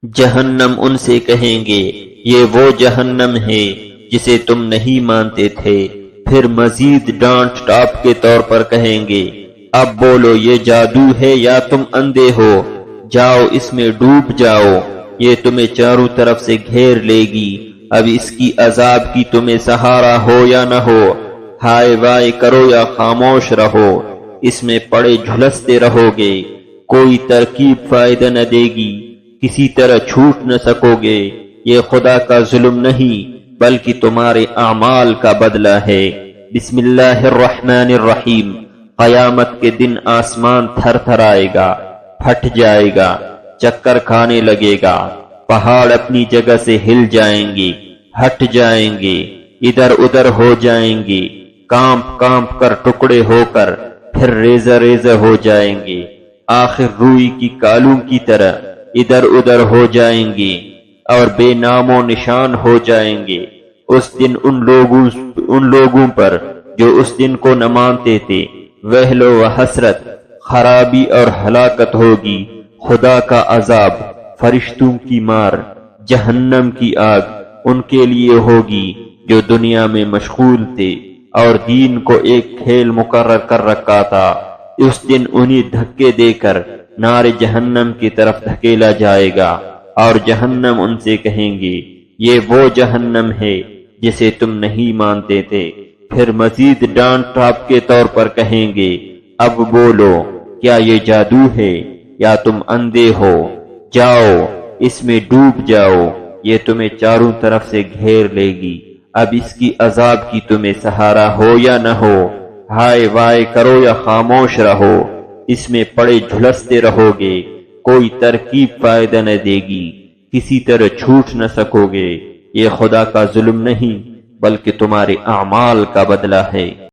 جہنم ان سے کہیں گے یہ وہ جہنم ہے جسے تم نہیں مانتے تھے۔ پھر مزید ڈانٹ ٹاپ کے طور پر کہیں گے اب بولو یہ جادو ہے یا تم اندھے ہو، جاؤ اس میں ڈوب جاؤ، یہ تمہیں چاروں طرف سے گھیر لے گی، اب اس کی عذاب کی تمہیں سہارا ہو یا نہ ہو، ہائے وائے کرو یا خاموش رہو، اس میں پڑے جھلستے رہو گے، کوئی ترکیب فائدہ نہ دے گی، کسی طرح چھوٹ نہ سکو گے، یہ خدا کا ظلم نہیں بلکہ تمہارے اعمال کا بدلہ ہے۔ بسم اللہ الرحمن الرحیم۔ قیامت کے دن آسمان تھر تھر آئے گا، پھٹ جائے گا، چکر کھانے لگے گا، پہاڑ اپنی جگہ سے ہل جائیں گے، ہٹ جائیں گے، ادھر ادھر ہو جائیں گے، کانپ کانپ کر ٹکڑے ہو کر پھر ریزہ ریزہ ہو جائیں گے، آخر روئی کی کالوں کی طرح ادھر ادھر ہو جائیں گے اور بے نام و نشان ہو جائیں گے۔ اس دن ان لوگوں پر جو اس دن کو نہ مانتے تھے وہل و حسرت، خرابی اور ہلاکت ہوگی، خدا کا عذاب، فرشتوں کی مار، جہنم کی آگ ان کے لیے ہوگی جو دنیا میں مشغول تھے اور دین کو ایک کھیل مقرر کر رکھا تھا۔ اس دن انہیں دھکے دے کر نار جہنم کی طرف دھکیلا جائے گا اور جہنم ان سے کہیں گے یہ وہ جہنم ہے جسے تم نہیں مانتے تھے۔ پھر مزید ڈانٹ ٹاپ کے طور پر کہیں گے اب بولو کیا یہ جادو ہے یا تم اندھے ہو، جاؤ اس میں ڈوب جاؤ، یہ تمہیں چاروں طرف سے گھیر لے گی، اب اس کی عذاب کی تمہیں سہارا ہو یا نہ ہو، ہائے وائے کرو یا خاموش رہو، اس میں پڑے جھلستے رہو گے، کوئی ترکیب فائدہ نہ دے گی، کسی طرح چھوٹ نہ سکو گے، یہ خدا کا ظلم نہیں بلکہ تمہارے اعمال کا بدلہ ہے۔